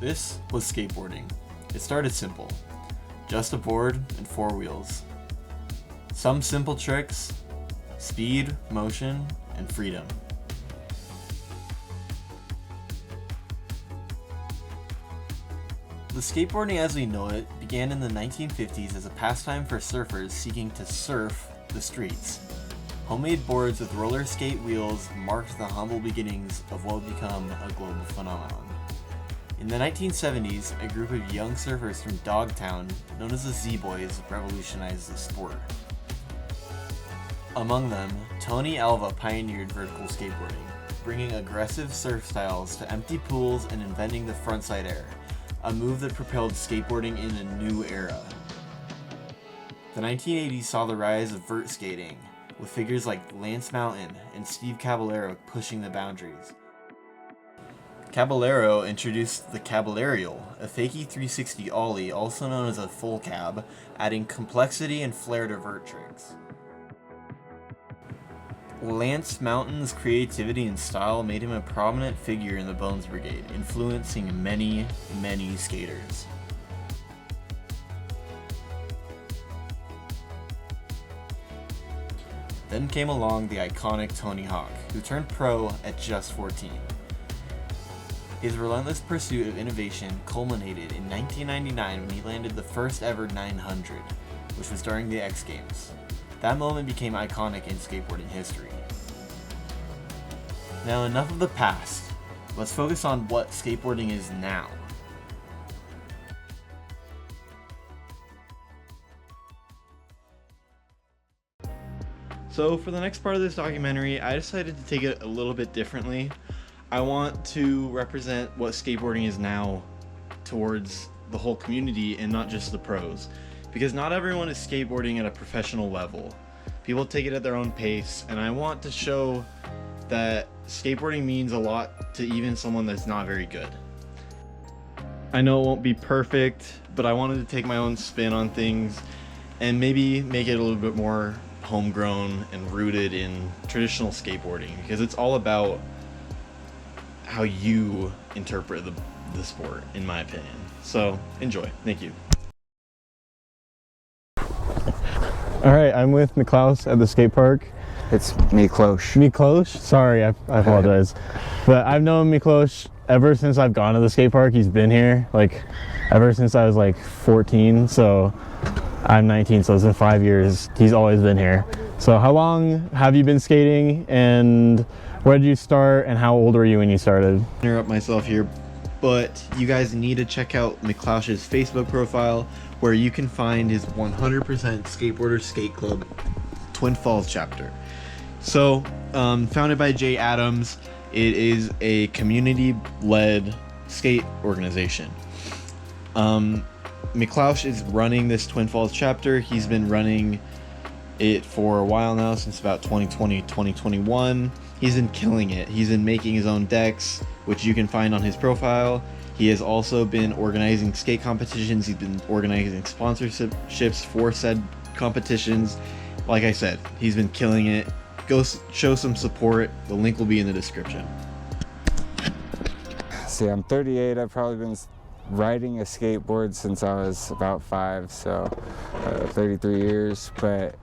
This was skateboarding. It started simple. Just a board and four wheels. Some simple tricks, speed, motion, and freedom. The skateboarding as we know it began in the 1950s as a pastime for surfers seeking to surf the streets. Homemade boards with roller skate wheels marked the humble beginnings of what would become a global phenomenon. In the 1970s, a group of young surfers from Dogtown, known as the Z-Boys, revolutionized the sport. Among them, Tony Alva pioneered vertical skateboarding, bringing aggressive surf styles to empty pools and inventing the frontside air, a move that propelled skateboarding in a new era. The 1980s saw the rise of vert skating, with figures like Lance Mountain and Steve Caballero pushing the boundaries. Caballero introduced the Caballerial, a fakie 360 ollie also known as a full cab, adding complexity and flair to vert tricks. Lance Mountain's creativity and style made him a prominent figure in the Bones Brigade, influencing many, many skaters. Then came along the iconic Tony Hawk, who turned pro at just 14. His relentless pursuit of innovation culminated in 1999 when he landed the first ever 900, which was during the X Games. That moment became iconic in skateboarding history. Now enough of the past, let's focus on what skateboarding is now. So for the next part of this documentary, I decided to take it a little bit differently. I want to represent what skateboarding is now towards the whole community and not just the pros. Because not everyone is skateboarding at a professional level. People take it at their own pace, and I want to show that skateboarding means a lot to even someone that's not very good. I know it won't be perfect, but I wanted to take my own spin on things and maybe make it a little bit more homegrown and rooted in traditional skateboarding, because it's all about how you interpret the sport, in my opinion. So enjoy. Thank you. All right, I'm with Miklos at the skate park. It's Miklos. Miklos? Sorry, I apologize. But I've known Miklos ever since I've gone to the skate park. He's been here, like, ever since I was like 14, so I'm 19, so it's been 5 years. He's always been here. So how long have you been skating, and where did you start, and how old were you when you started? Interrupt myself here, but you guys need to check out Miklos's Facebook profile, where you can find his 100% Skateboarder Skate Club Twin Falls chapter. So, founded by Jay Adams, it is a community-led skate organization. Miklos is running this Twin Falls chapter. He's been running it for a while now, since about 2020, 2021. He's been killing it. He's been making his own decks, which you can find on his profile. He has also been organizing skate competitions. He's been organizing sponsorships for said competitions. Like I said, he's been killing it. Go show some support. The link will be in the description. See, I'm 38. I've probably been riding a skateboard since I was about 5, so 33 years. But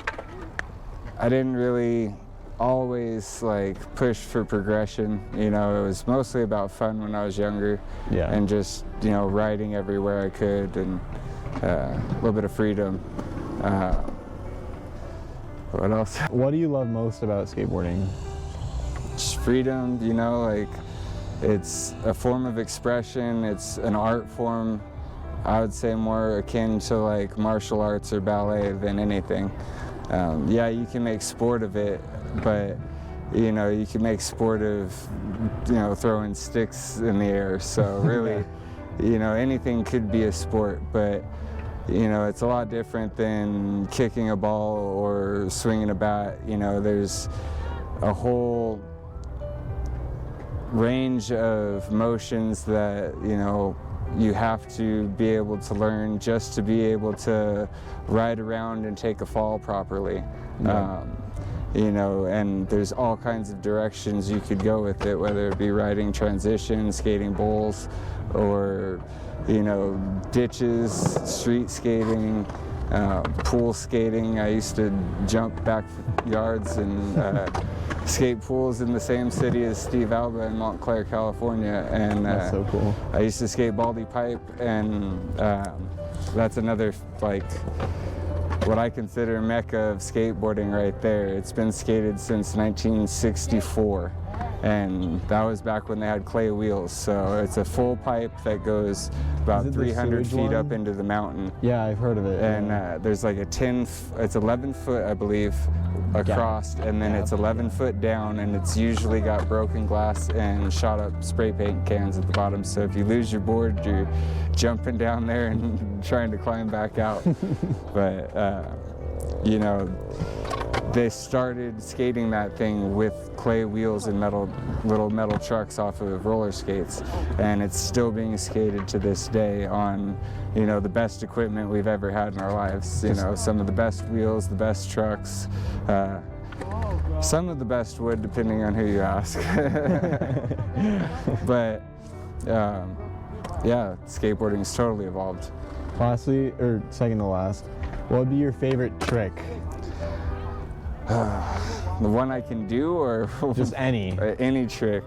I didn't really always like push for progression. You know, it was mostly about fun when I was younger. Yeah. And just, you know, riding everywhere I could, and a little bit of freedom. What else? What do you love most about skateboarding? Just freedom, you know, like it's a form of expression. It's an art form. I would say more akin to like martial arts or ballet than anything. Yeah, you can make sport of it, but you know, you can make sport of, you know, throwing sticks in the air. So really, you know, anything could be a sport, but you know, it's a lot different than kicking a ball or swinging a bat. You know, there's a whole range of motions that, you know, you have to be able to learn just to be able to ride around and take a fall properly. Yeah. You know, and there's all kinds of directions you could go with it, whether it be riding transitions, skating bowls, or, you know, ditches, street skating, pool skating. I used to jump backyards and skate pools in the same city as Steve Alba in Montclair, California. And That's so cool. I used to skate Baldy Pipe, and that's another, like, what I consider mecca of skateboarding right there. It's been skated since 1964. And that was back when they had clay wheels. So it's a full pipe that goes about 300 feet up into the mountain. Yeah, I've heard of it. And there's like it's 11 foot, I believe, across, and then it's 11 foot down, and it's usually got broken glass and shot up spray paint cans at the bottom. So if you lose your board, you're jumping down there and trying to climb back out. But, you know, they started skating that thing with clay wheels and little metal trucks off of roller skates, and it's still being skated to this day on, you know, the best equipment we've ever had in our lives. You know, some of the best wheels, the best trucks, some of the best wood, depending on who you ask. But yeah, skateboarding's totally evolved. Lastly, or second to last, what would be your favorite trick? The one I can do, or Just any. Any trick.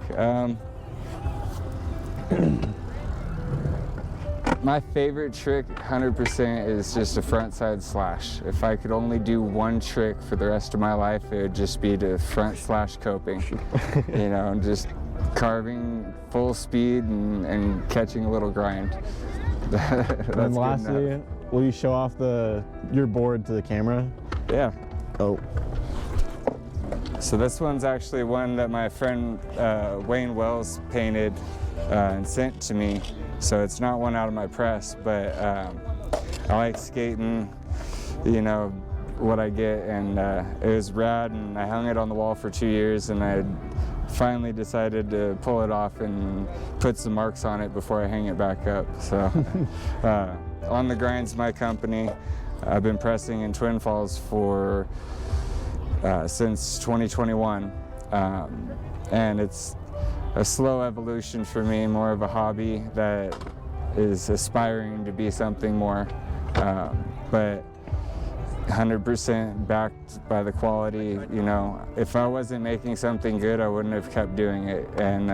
My favorite trick, 100%, is just a front side slash. If I could only do one trick for the rest of my life, it would just be to front slash coping. You know, just carving full speed and catching a little grind. And lastly, will you show off your board to the camera? Yeah. Oh. So this one's actually one that my friend Wayne Wells painted and sent to me. So it's not one out of my press, but I like skating, you know, what I get, and it was rad, and I hung it on the wall for 2 years, and I finally decided to pull it off and put some marks on it before I hang it back up. So On the Grind's my company. I've been pressing in Twin Falls for since 2021, and it's a slow evolution for me, more of a hobby that is aspiring to be something more, but 100% backed by the quality. You know, if I wasn't making something good, I wouldn't have kept doing it, and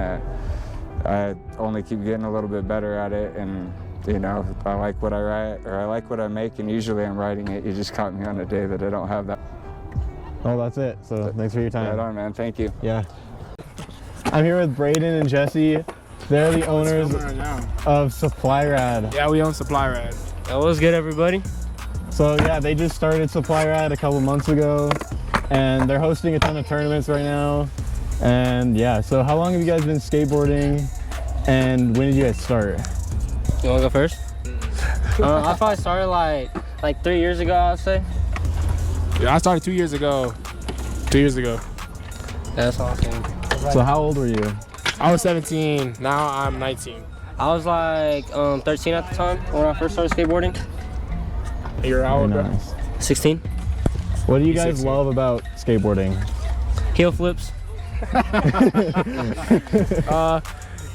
I only keep getting a little bit better at it. And you know, I like what I write, or I like what I make, and usually I'm writing it. You just caught me on a day that I don't have that. Oh, that's it. So thanks for your time. Right on, man. Thank you. Yeah. I'm here with Brayden and Jesse. They're the owners of SupplyRad. Yeah, we own SupplyRad. What's good, everybody? So yeah, they just started SupplyRad a couple months ago, and they're hosting a ton of tournaments right now. And yeah, so how long have you guys been skateboarding, and when did you guys start? You wanna go first? I probably started like 3 years ago, I'd say. Yeah, I started 2 years ago. 2 years ago. Yeah, that's awesome. So how old were you? I was 17. Now I'm 19. I was like 13 at the time when I first started skateboarding. You're how old, bro? Nice. 16. What do you guys 16. love about skateboarding? Heel flips.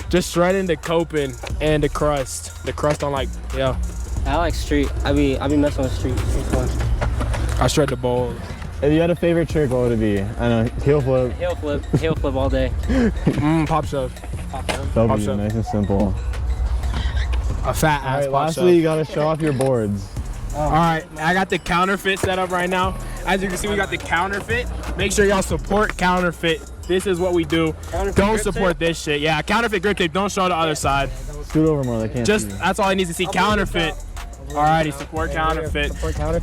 Just shredding the coping and the crust. The crust on, like, yeah. I like street. I be messing with street. It's fun. I shred the bowl. If you had a favorite trick, what would it be? I know, heel flip. Heel flip all day. Pop shove. That'll Pop be shove. nice and simple. A fat All ass right, pop lastly, shove. you gotta show off your boards. All right, I got the counterfeit set up right now. As you can see, we got the counterfeit. Make sure y'all support counterfeit. This is what we do. Don't support this shit. Yeah, counterfeit grip tape. Don't show the other side. Scoot over more, they can't Just, see you. that's all I need to see. Counterfeit. Alrighty, support counterfeit.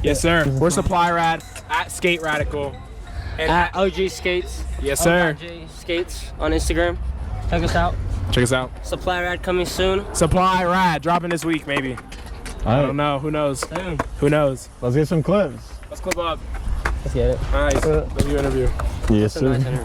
Yes, sir. We're SupplyRad at Skate Radical. And At OG Skates. yes, sir. OG Skates on Instagram. Check us out. Check us out. SupplyRad coming soon. SupplyRad dropping this week, maybe. I don't know. Who knows? Soon. Who knows? Let's get some clips. Let's clip up. Let's get it. Nice. Love your interview. Yes, That's a nice sir. interview.